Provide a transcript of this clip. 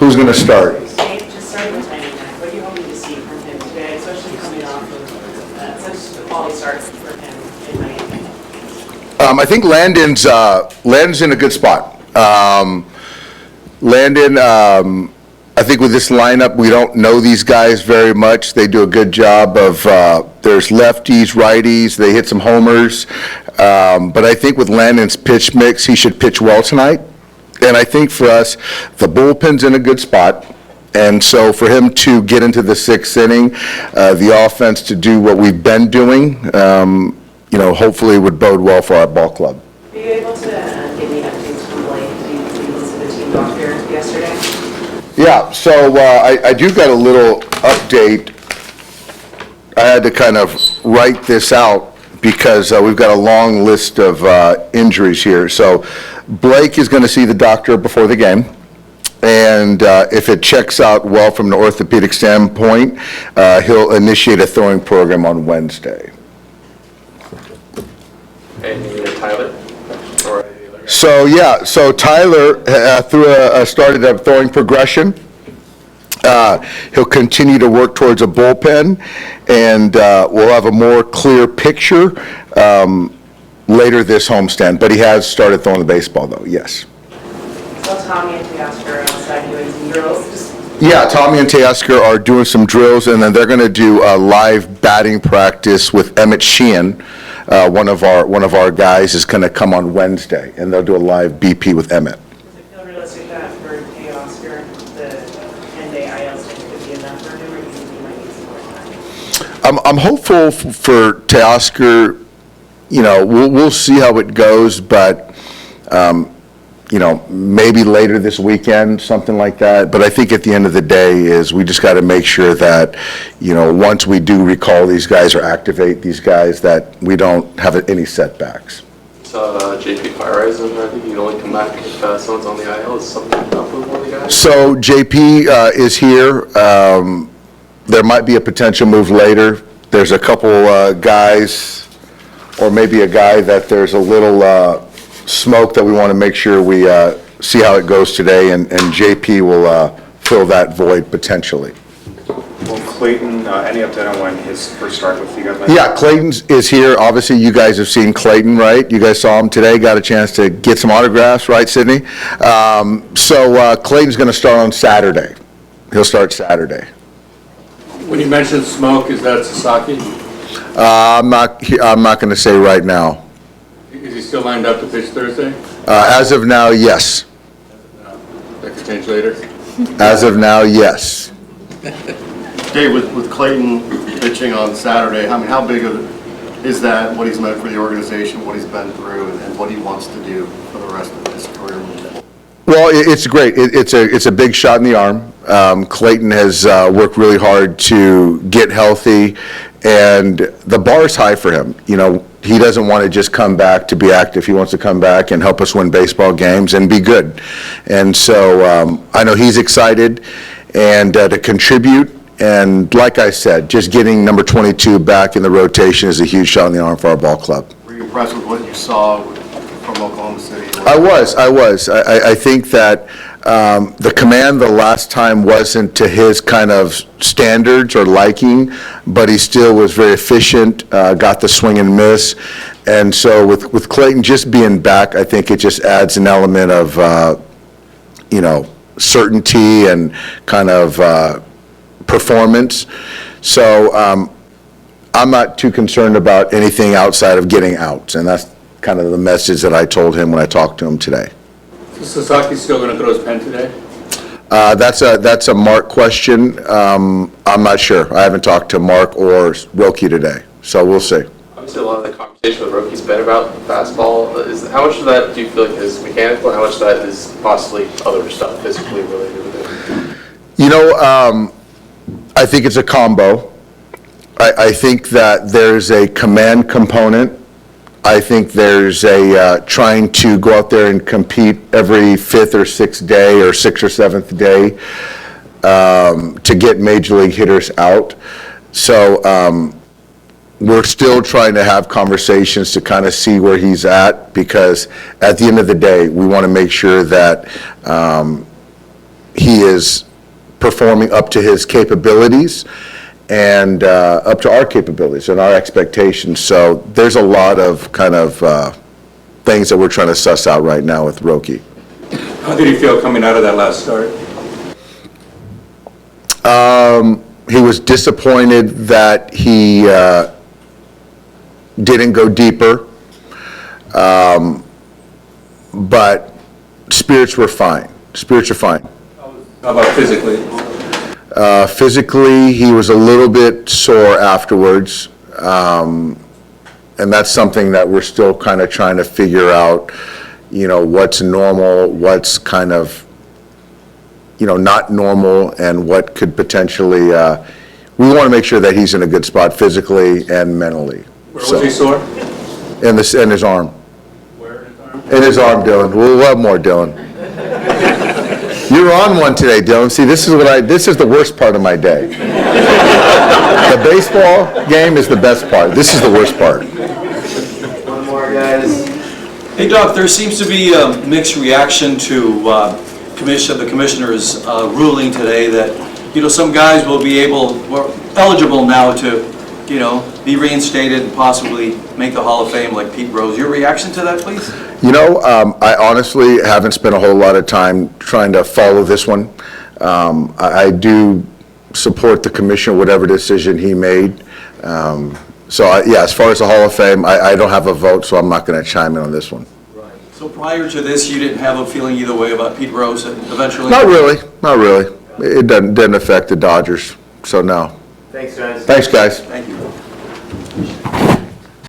Who's going to start? Just starting with Landon, what are you hoping to see from him today, especially coming off of such a quality start for him in Miami? I think Landon's in a good spot. Landon, I think with this lineup, we don't know these guys very much. They do a good job of, there's lefties, righties, they hit some homers. But I think with Landon's pitch mix, he should pitch well tonight. And I think for us, the bullpen's in a good spot. And so for him to get into the sixth inning, the offense to do what we've been doing, hopefully would bode well for our ball club. Were you able to give me updates from Blake? Did you listen to the team doctor yesterday? Yeah, so I do got a little update. I had to kind of write this out because we've got a long list of injuries here. So Blake is going to see the doctor before the game. And if it checks out well from an orthopedic standpoint, he'll initiate a throwing program on Wednesday. And Tyler? So Tyler started a throwing progression. He'll continue to work towards a bullpen, and we'll have a more clear picture later this homestand. But he has started throwing the baseball, though, yes. So Tommy and Teoscar are outside doing some drills? Yeah, Tommy and Teoscar are doing some drills, and then they're going to do a live batting practice with Emmett Sheehan. One of our guys is going to come on Wednesday, and they'll do a live BP with Emmett. Does it feel realistic that for Teoscar, the 10-day IL stint could be enough for him, or do you think he might need some more time? I'm hopeful for Teoscar. We'll see how it goes, but maybe later this weekend, something like that. But I think at the end of the day is we just got to make sure that, once we do recall these guys or activate these guys, that we don't have any setbacks. So JP Fireisen, I think he'd only come back if someone's on the IL. Is something up with one of the guys? So JP is here. There might be a potential move later. There's a couple guys, or maybe a guy that there's a little smoke that we want to make sure we see how it goes today, and JP will fill that void potentially. Well, Clayton, any update on when his first start with you guys? Yeah, Clayton is here. Obviously, you guys have seen Clayton, right? You guys saw him today, got a chance to get some autographs, right, Sydney? So Clayton's going to start on Saturday. He'll start Saturday. When you mentioned smoke, is that Sasaki? I'm not going to say right now. Is he still lined up to pitch Thursday? As of now, yes. That could change later. As of now, yes. Dave, with Clayton pitching on Saturday, how big is that, what he's meant for the organization, what he's been through, and what he wants to do for the rest of his career? Well, it's great. It's a big shot in the arm. Clayton has worked really hard to get healthy, and the bar is high for him. He doesn't want to just come back to be active. He wants to come back and help us win baseball games and be good. And so I know he's excited and to contribute. And like I said, just getting number 22 back in the rotation is a huge shot in the arm for our ball club. Were you impressed with what you saw from Oklahoma City? I was. I think that the command the last time wasn't to his kind of standards or liking, but he still was very efficient, got the swing and miss. And so with Clayton just being back, I think it just adds an element of, certainty and kind of performance. So I'm not too concerned about anything outside of getting outs, and that's kind of the message that I told him when I talked to him today. Is Sasaki still going to throw his pen today? That's a Mark question. I'm not sure. I haven't talked to Mark or Roki today, so we'll see. Obviously, a lot of the conversation with Roki's been about fastball. How much of that do you feel like is mechanical, and how much of that is possibly other stuff physically related with it? I think it's a combo. I think that there's a command component. I think there's a trying to go out there and compete every fifth or sixth day or sixth or seventh day to get major league hitters out. So we're still trying to have conversations to kind of see where he's at, because at the end of the day, we want to make sure that he is performing up to his capabilities and up to our capabilities and our expectations. So there's a lot of kind of things that we're trying to suss out right now with Roki. How did he feel coming out of that last start? He was disappointed that he didn't go deeper, but spirits were fine. Spirits are fine. How about physically? Physically, he was a little bit sore afterwards, and that's something that we're still kind of trying to figure out, what's normal, what's kind of, not normal, and what could potentially, we want to make sure that he's in a good spot physically and mentally. Where was he sore? In his arm. Where in his arm? In his arm, Dylan. We'll love more, Dylan. You're on one today, Dylan. See, this is the worst part of my day. The baseball game is the best part. This is the worst part. One more, guys. Hey, Doc, there seems to be a mixed reaction to the commissioner's ruling today that, some guys will be eligible now to, be reinstated and possibly make the Hall of Fame like Pete Rose. Your reaction to that, please? I honestly haven't spent a whole lot of time trying to follow this one. I do support the commissioner, whatever decision he made. As far as the Hall of Fame, I don't have a vote, so I'm not going to chime in on this one. Right. So prior to this, you didn't have a feeling either way about Pete Rose eventually? Not really. It doesn't affect the Dodgers, so no. Thanks, guys. Thanks, guys. Thank you.